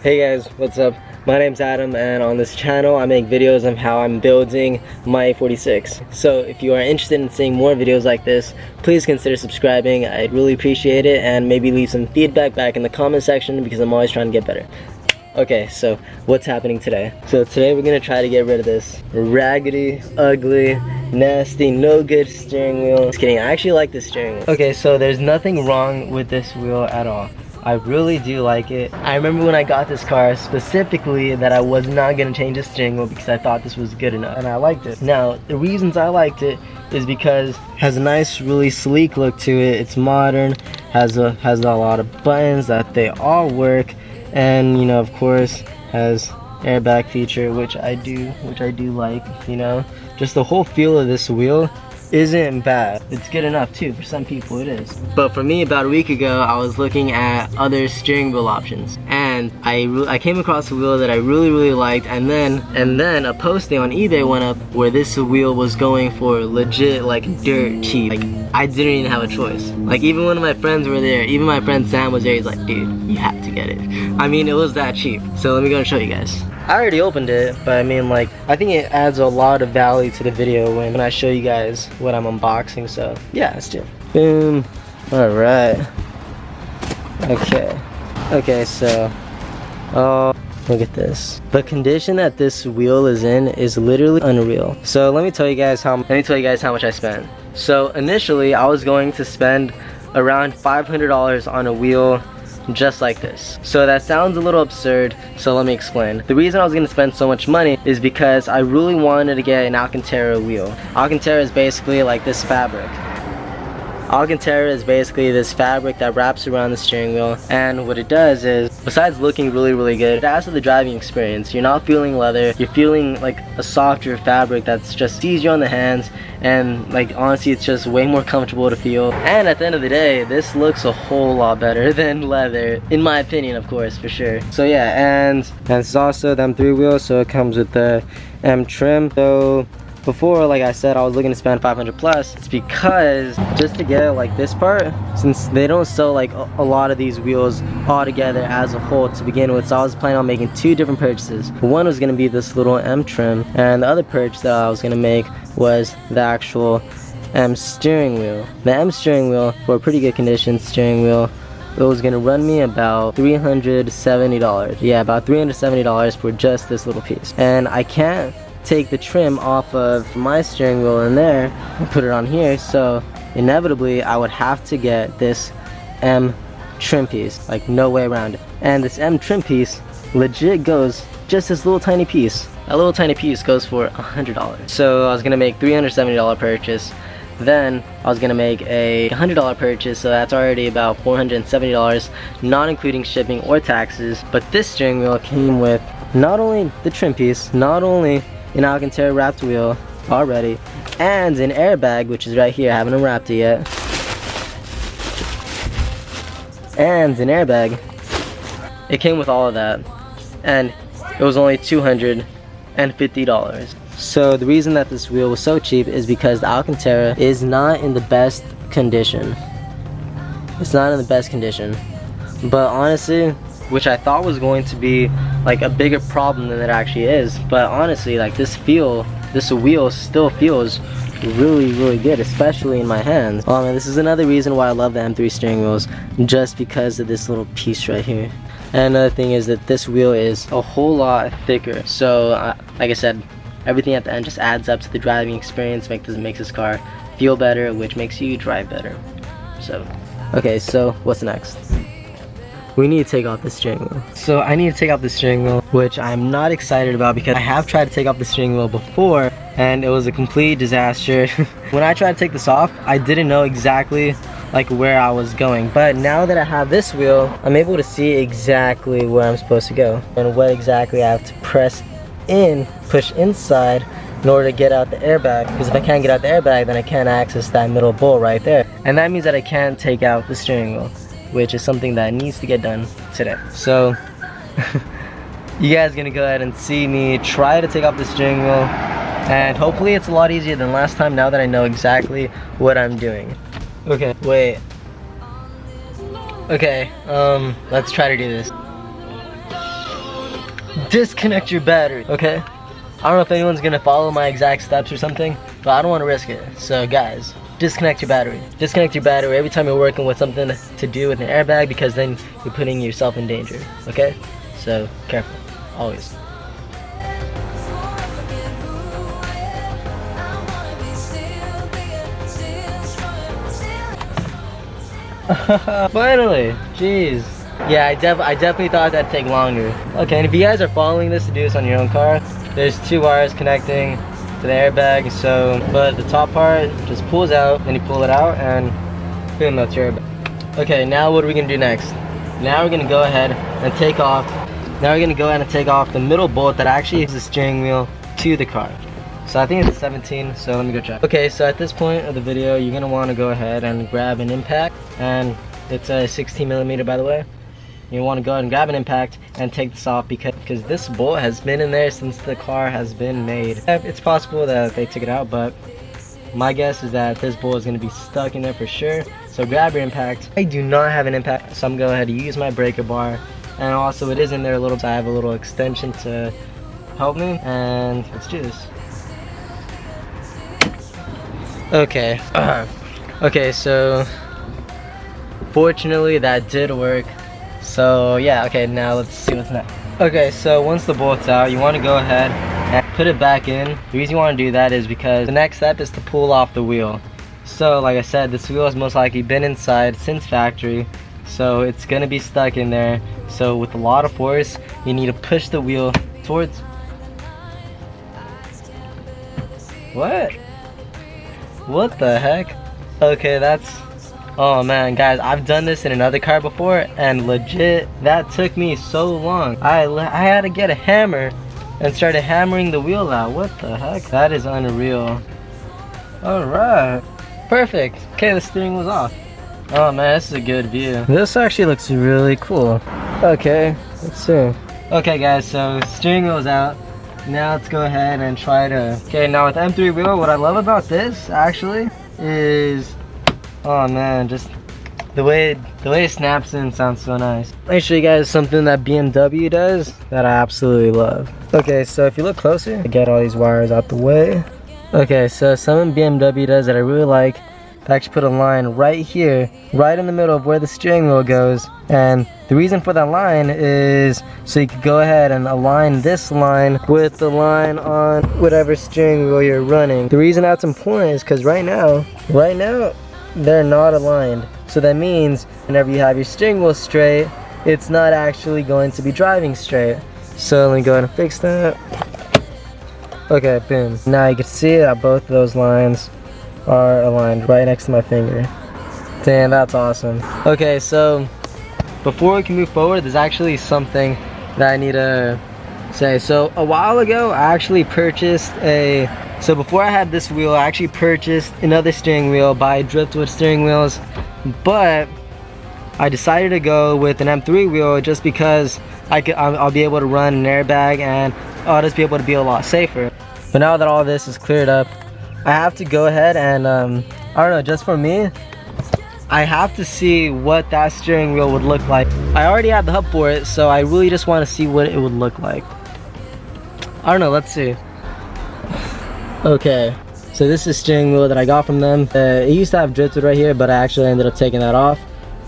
Hey guys, what's up? My name's Adam, and on this channel I make videos of how I'm building my E46. So if you are interested in seeing more videos like this, please consider subscribing. I'd really appreciate it, and maybe leave some feedback back in the comment section because I'm always trying to get better. Okay, so what's happening today? So today we're gonna try to get rid of this raggedy, ugly, nasty, no good steering wheel. Just kidding, I actually like this steering wheel. Okay, so there's nothing wrong with this wheel at all. I really do like it. I remember when I got this car specifically that I was not gonna change the steering wheel because I thought this was good enough, and I liked it. Now, the reasons I liked it is because it has a nice, really sleek look to it. It's modern, has a lot of buttons that they all work, and you know, of course, has airbag feature, which I do like. You know, just the whole feel of this wheel isn't bad. It's good enough too. For some people it is. But for me, about a week ago, I was looking at other steering wheel options, and I came across a wheel that I really liked, and then a posting on eBay went up where this wheel was going for legit like dirt cheap. Like, I didn't even have a choice. Like, even one of my friends were there, even my friend Sam was there. He's like, dude, you have to get it. I mean, it was that cheap. So let me go and show you guys. I already opened it, but I mean, like, I think it adds a lot of value to the video when I show you guys what I'm unboxing. So yeah, let's do it. Boom. All right. Okay, so oh, look at this. The condition that this wheel is in is literally unreal. So let me tell you guys how much I spent. So initially I was going to spend around $500 on a wheel just like this. So that sounds a little absurd, so let me explain. The reason I was going to spend so much money is because I really wanted to get an Alcantara wheel. Alcantara is basically like this fabric. Alcantara is basically this fabric that wraps around the steering wheel, and what it does is, besides looking really good, it adds to the driving experience. You're not feeling leather, you're feeling like a softer fabric that's just easier on the hands, and like honestly it's just way more comfortable to feel. And at the end of the day, this looks a whole lot better than leather, in my opinion, of course, for sure. So yeah, and it's also them 3 wheels, so it comes with the M trim. So before, like I said, I was looking to spend 500 plus. It's because just to get like this part, since they don't sell like a lot of these wheels all together as a whole to begin with, so I was planning on making 2 different purchases. One was gonna be this little M trim, and the other purchase that I was gonna make was the actual M steering wheel. The M steering wheel, for a pretty good condition steering wheel, it was gonna run me about $370. Yeah, about $370 for just this little piece. And I can't take the trim off of my steering wheel in there and put it on here, so inevitably I would have to get this M trim piece. Like, no way around it. And this M trim piece legit goes just this little tiny piece. That little tiny piece goes for $100. So I was gonna make $370 purchase, then I was gonna make a $100 purchase, so that's already about $470, not including shipping or taxes. But this steering wheel came with not only the trim piece, not only an Alcantara wrapped wheel already, and an airbag, which is right here. I haven't unwrapped it yet. And an airbag. It came with all of that, and it was only $250. So the reason that this wheel was so cheap is because the Alcantara is not in the best condition. It's not in the best condition. But honestly, which I thought was going to be like a bigger problem than it actually is, but honestly, like this wheel still feels really good, especially in my hands. Oh man, this is another reason why I love the M3 steering wheels, just because of this little piece right here. And another thing is that this wheel is a whole lot thicker, so like I said, everything at the end just adds up to the driving experience, makes this car feel better, which makes you drive better. So okay, so what's next? We need to take off the steering wheel. So I need to take off the steering wheel, which I'm not excited about because I have tried to take off the steering wheel before and it was a complete disaster. When I tried to take this off, I didn't know exactly like where I was going, but now that I have this wheel, I'm able to see exactly where I'm supposed to go and what exactly I have to push inside in order to get out the airbag, because if I can't get out the airbag, then I can't access that middle bolt right there, and that means that I can't take out the steering wheel, which is something that needs to get done today. So you guys are gonna go ahead and see me try to take off the steering wheel, and hopefully it's a lot easier than last time now that I know exactly what I'm doing. Okay, wait. Okay, let's try to do this. Disconnect your battery, okay? I don't know if anyone's gonna follow my exact steps or something, but I don't want to risk it. So guys, disconnect your battery. Disconnect your battery every time you're working with something to do with an airbag, because then you're putting yourself in danger, okay? So careful, always. Finally, jeez. Yeah, I definitely thought that'd take longer. Okay, and if you guys are following this to do this on your own car, there's 2 wires connecting to the airbag. So, but the top part just pulls out, then you pull it out, and boom, that's your airbag. Okay, now what are we gonna do next? Now we're gonna go ahead and take off. Now we're gonna go ahead and take off the middle bolt that actually is the steering wheel to the car. So I think it's a 17, so let me go check. Okay, so at this point of the video, you're gonna wanna go ahead and grab an impact, and it's a 16mm, by the way. You wanna go ahead and grab an impact and take this off, because this bolt has been in there since the car has been made. It's possible that they took it out, but my guess is that this bolt is gonna be stuck in there for sure. So grab your impact. I do not have an impact, so I'm gonna go ahead and use my breaker bar. And also it is in there a little, so I have a little extension to help me, and let's do this. Okay, okay, so fortunately that did work. So yeah, okay, now let's see what's next. Okay, so once the bolt's out, you want to go ahead and put it back in. The reason you want to do that is because the next step is to pull off the wheel. So like I said, this wheel has most likely been inside since factory, so it's gonna be stuck in there. So with a lot of force, you need to push the wheel towards. What the heck? Okay, that's, oh man, guys, I've done this in another car before, and legit, that took me so long. I had to get a hammer and started hammering the wheel out. What the heck? That is unreal. Alright, perfect. Okay, the steering was off. Oh man, this is a good view. This actually looks really cool. Okay, let's see. Okay guys, so steering wheel's out. Now let's go ahead and try to, okay, now with M3 wheel, what I love about this actually is, oh man, just the way it snaps in sounds so nice. Let me show you guys something that BMW does that I absolutely love. Okay, so if you look closer, get all these wires out the way. Okay, so something BMW does that I really like, they actually put a line right here, right in the middle of where the steering wheel goes. And the reason for that line is so you could go ahead and align this line with the line on whatever steering wheel you're running. The reason that's important is because right now, they're not aligned. So that means whenever you have your steering wheel straight, it's not actually going to be driving straight. So let me go ahead and fix that. Okay, boom. Now you can see that both of those lines are aligned right next to my finger. Damn, that's awesome. Okay, so before we can move forward, there's actually something that I need to say. So a while ago, I actually purchased so before I had this wheel, I actually purchased another steering wheel by Driftwood Steering Wheels, but I decided to go with an M3 wheel just because I'll be able to run an airbag, and I'll just be able to be a lot safer. But now that all this is cleared up, I have to go ahead and I don't know, just for me, I have to see what that steering wheel would look like. I already have the hub for it, so I really just want to see what it would look like. I don't know, let's see. Okay, so this is steering wheel that I got from them. It used to have Driftwood right here, but I actually ended up taking that off.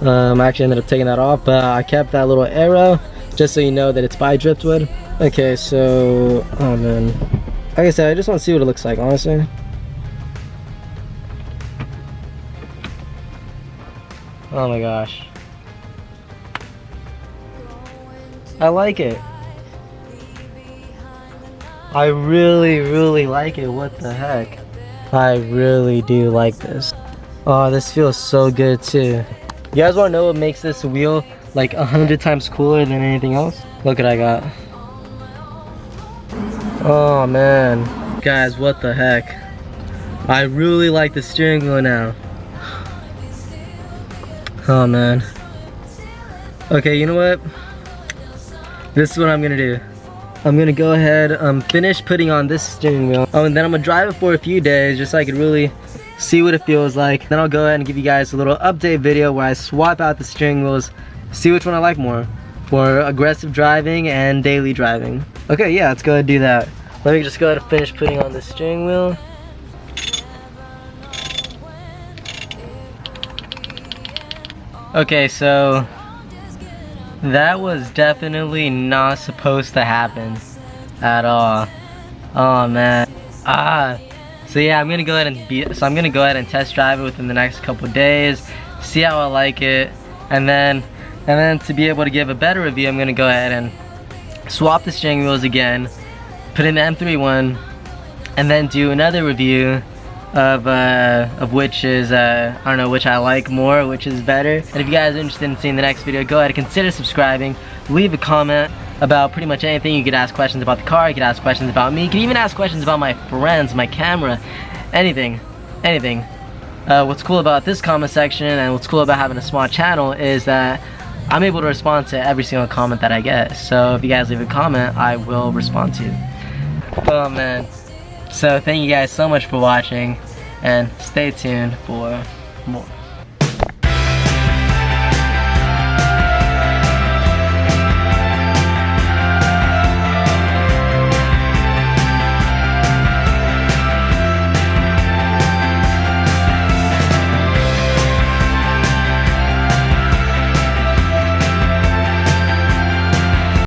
But I kept that little arrow just so you know that it's by Driftwood. Okay, so, oh man, like I said, I just want to see what it looks like, honestly. Oh my gosh, I like it. I really like it. What the heck, I really do like this. Oh, this feels so good too. You guys want to know what makes this wheel like 100 times cooler than anything else? Look what I got. Oh man, guys, what the heck, I really like the steering wheel now. Oh man. Okay, you know what? This is what I'm gonna do. I'm gonna go ahead, finish putting on this steering wheel. Oh, and then I'm gonna drive it for a few days just so I could really see what it feels like. Then I'll go ahead and give you guys a little update video where I swap out the steering wheels, see which one I like more for aggressive driving and daily driving. Okay, yeah, let's go ahead and do that. Let me just go ahead and finish putting on the steering wheel. Okay, so that was definitely not supposed to happen at all. Oh man. So yeah, I'm gonna go ahead and test drive it within the next couple days, see how I like it, and then to be able to give a better review, I'm gonna go ahead and swap the steering wheels again, put in the M3 one, and then do another review of which is I don't know, which I like more, which is better. And if you guys are interested in seeing the next video, go ahead and consider subscribing, leave a comment about pretty much anything. You could ask questions about the car, you could ask questions about me, you could even ask questions about my friends, my camera, anything. What's cool about this comment section and what's cool about having a small channel is that I'm able to respond to every single comment that I get. So if you guys leave a comment, I will respond to you. Oh man. So thank you guys so much for watching, and stay tuned for more.